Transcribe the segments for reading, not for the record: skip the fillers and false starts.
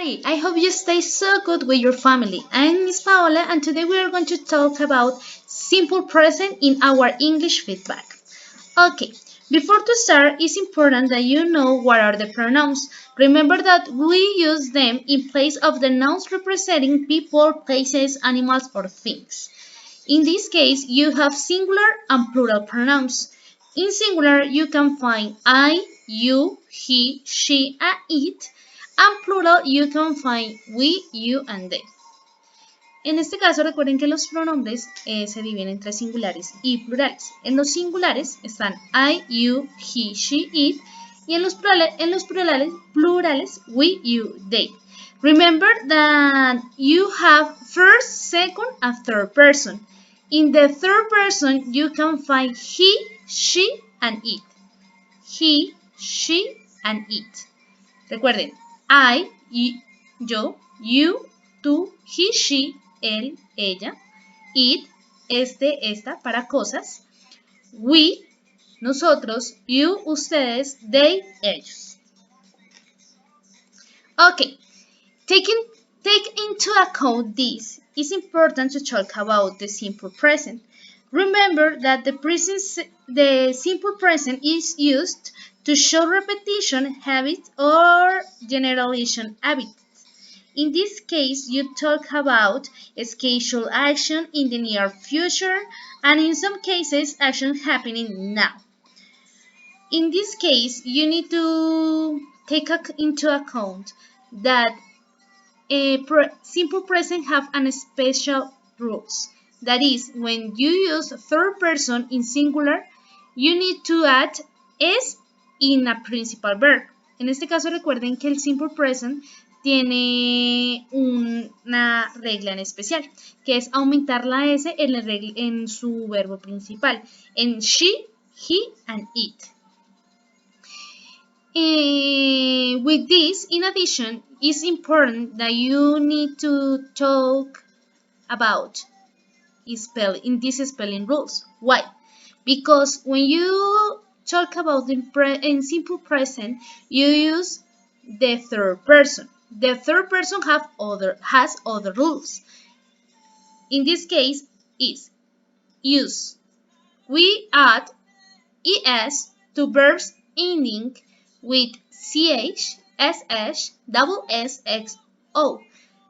everybody! I hope you stay so good with your family. I'm Miss Paola and today we are going to talk about simple present in our English feedback. Okay, before to start, it's important that you know what are the pronouns. Remember that we use them in place of the nouns representing people, places, animals, or things. In this case, you have singular and plural pronouns. In singular, you can find I, you, he, she, and it. And plural, you can find we, you, and they. En este caso, recuerden que los pronombres se dividen entre singulares y plurales. En los singulares están I, you, he, she, it. Y en los plurales, we, you, they. Remember that you have first, second, and third person. In the third person, you can find he, she, and it. He, she, and it. Recuerden, I, yo, you, tú, he, she, él, ella. It, este, esta, para cosas. We, nosotros. You, ustedes. They, ellos. Okay, take into account this, it's important to talk about the simple present. Remember that the simple present is used to show repetition, habit, or generalization habits. In this case, you talk about a scheduled action in the near future, and in some cases, action happening now. In this case, you need to take into account that simple present have an special rules. That is, when you use third person in singular, you need to add es in a principal verb. En este caso, recuerden que el simple present tiene una regla en especial, que es aumentar la S en su verbo principal, en she, he, and it. With this, in addition, it's important that you need to talk about in these spelling rules. Why? Because when you talk about in simple present, you use the third person. The third person has other rules. In this case, is use. We add es to verbs ending with ch, sh, double s, x, o.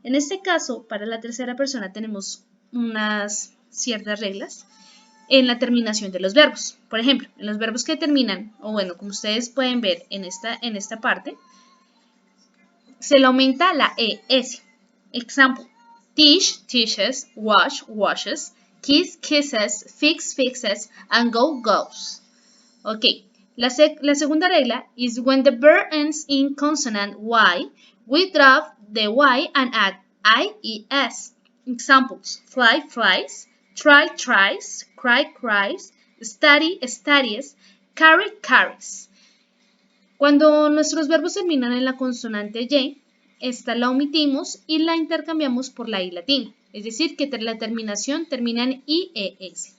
En este caso, para la tercera persona tenemos unas ciertas reglas en la terminación de los verbos. Por ejemplo, en los verbos que terminan, o bueno, como ustedes pueden ver en esta parte, se le aumenta la es. Example, teach, teaches, wash, washes, kiss, kisses, fix, fixes, and go, goes. Ok, la segunda regla is when the verb ends in consonant y, we drop the y and add ies. Examples, fly, flies, try, tries, cry, cries, study, studies, carry, carries. Cuando nuestros verbos terminan en la consonante y, esta la omitimos y la intercambiamos por la i latina, es decir, que la terminación termina en ies.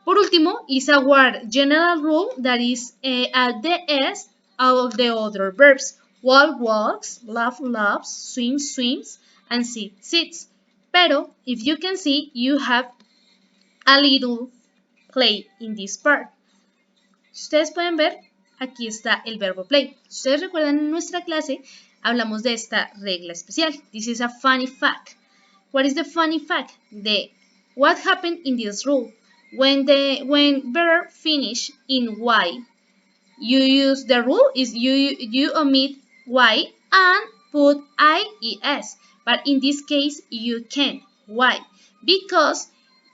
Por último, is our general rule that is add the s of the other verbs. Walk, walks, laugh, laughs, swim, swims, and sit, sits. Pero, if you can see, you have a little play in this part. Ustedes pueden ver, aquí está el verbo play. Ustedes recuerdan en nuestra clase, hablamos de esta regla especial. This is a funny fact. What is the funny fact? What happened in this rule? When verb finish in y, you use the rule is you omit y and put ies. But in this case, you can't. Why? Because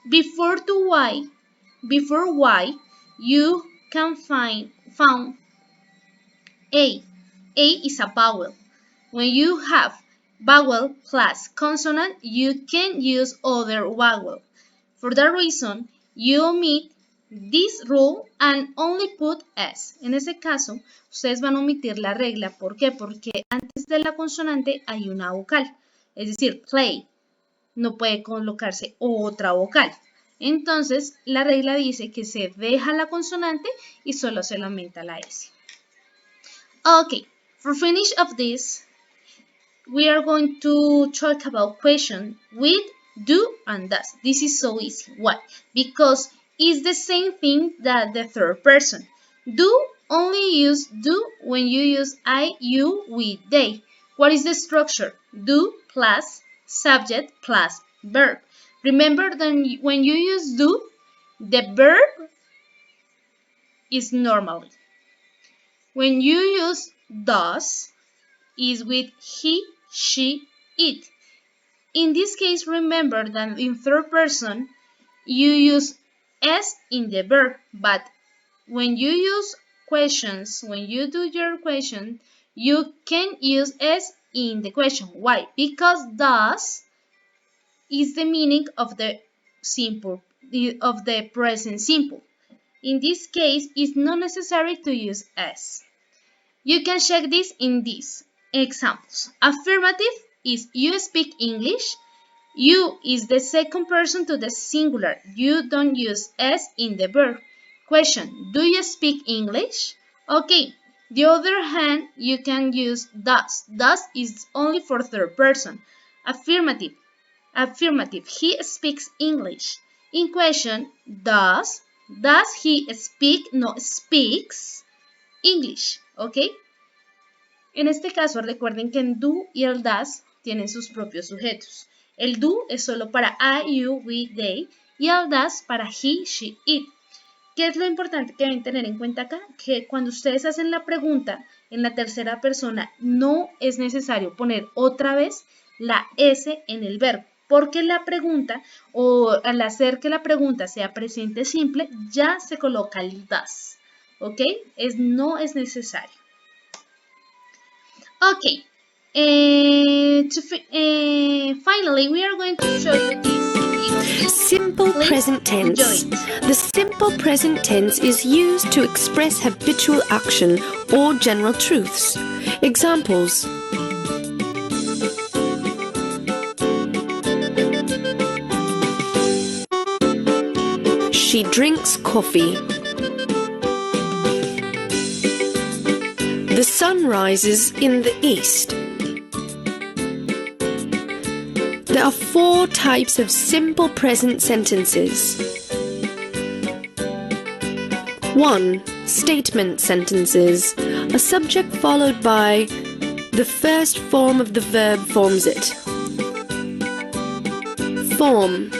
before y, you can found a. A is a vowel. When you have vowel plus consonant, you can use other vowel. For that reason, you omit this rule and only put s. En ese caso, ustedes van a omitir la regla. ¿Por qué? Porque antes de la consonante hay una vocal. Es decir, play. No puede colocarse otra vocal. Entonces, la regla dice que se deja la consonante y solo se le aumenta la s. Okay, for finish of this, we are going to talk about question with do and does. This is so easy. Why? Because it's the same thing that the third person. Do only use do when you use I, you, we, they. What is the structure? Do plus subject plus verb. Remember that when you use do, the verb is normally. When you use does, is with he, she, it. In this case, remember that in third person, you use s in the verb, but when you use questions, when you do your question, you can use s in the question. Why? Because does is the meaning of the simple, of the present simple. In this case, it's not necessary to use s. You can check this in these examples. Affirmative is you speak English. You is the second person to the singular. You don't use s in the verb. Question, do you speak English? Okay, the other hand, you can use does. Does is only for third person. Affirmative. Affirmative, he speaks English. In question, does he speak, no, speaks English, ¿ok? En este caso, recuerden que el do y el does tienen sus propios sujetos. El do es solo para I, you, we, they, y el does para he, she, it. ¿Qué es lo importante que deben tener en cuenta acá? Que cuando ustedes hacen la pregunta en la tercera persona, no es necesario poner otra vez la S en el verbo, porque la pregunta, o al hacer que la pregunta sea presente simple, ya se coloca el does. ¿Ok? No es necesario. Ok. Finally, we are going to show you this. Simple present tense. The simple present tense is used to express habitual action or general truths. Examples. She drinks coffee. The sun rises in the east. There are 4 types of simple present sentences. 1. Statement sentences. A subject followed by the first form of the verb forms it. Form.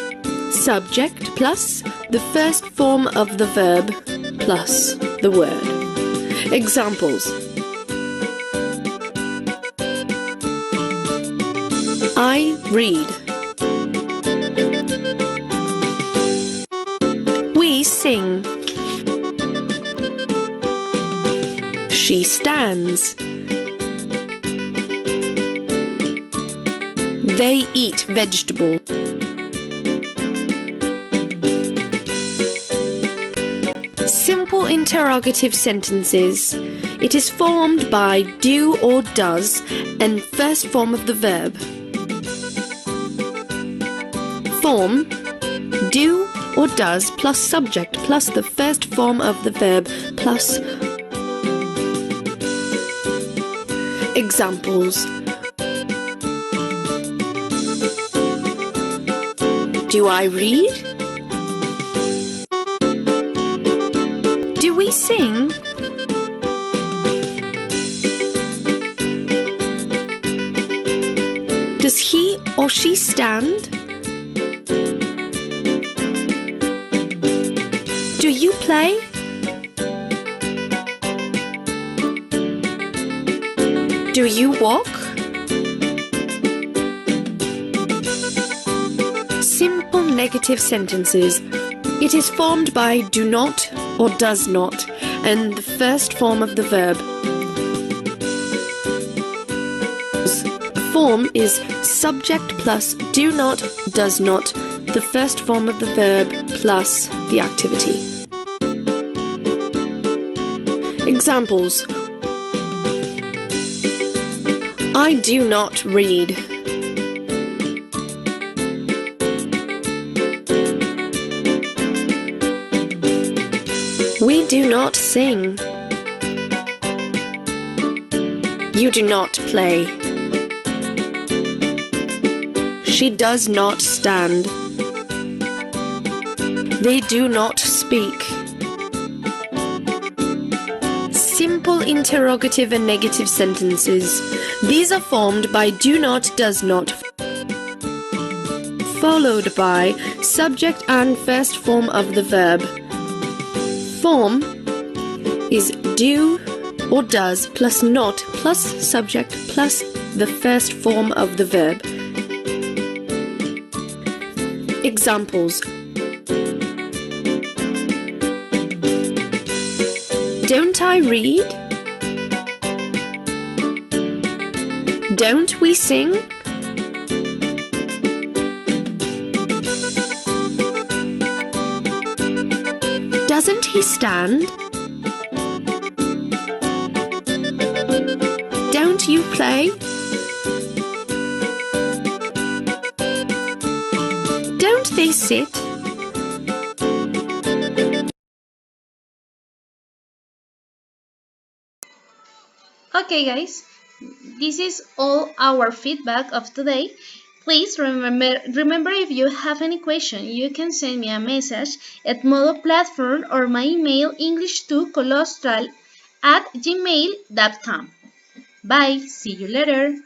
Subject plus the first form of the verb plus the word. Examples. I read. We sing. She stands. They eat vegetable. Simple interrogative sentences. It is formed by do or does and first form of the verb. Form, do or does plus subject plus the first form of the verb plus. Examples. Do I read? Do we sing? Does he or she stand? Do you play? Do you walk? Simple negative sentences. It is formed by do not or does not and the first form of the verb. The form is subject plus do not, does not, the first form of the verb plus the activity. Examples. I do not read. We do not sing. You do not play. She does not stand. They do not speak. Simple interrogative and negative sentences. These are formed by do not, does not, followed by subject and first form of the verb. Form is do or does plus not plus subject plus the first form of the verb. Examples: don't I read? Don't we sing? Doesn't he stand? Don't you play? Don't they sit? Okay guys, this is all our feedback of today. Please remember if you have any question, you can send me a message at Modo Platform or my email english2colostral@gmail.com. Bye, see you later.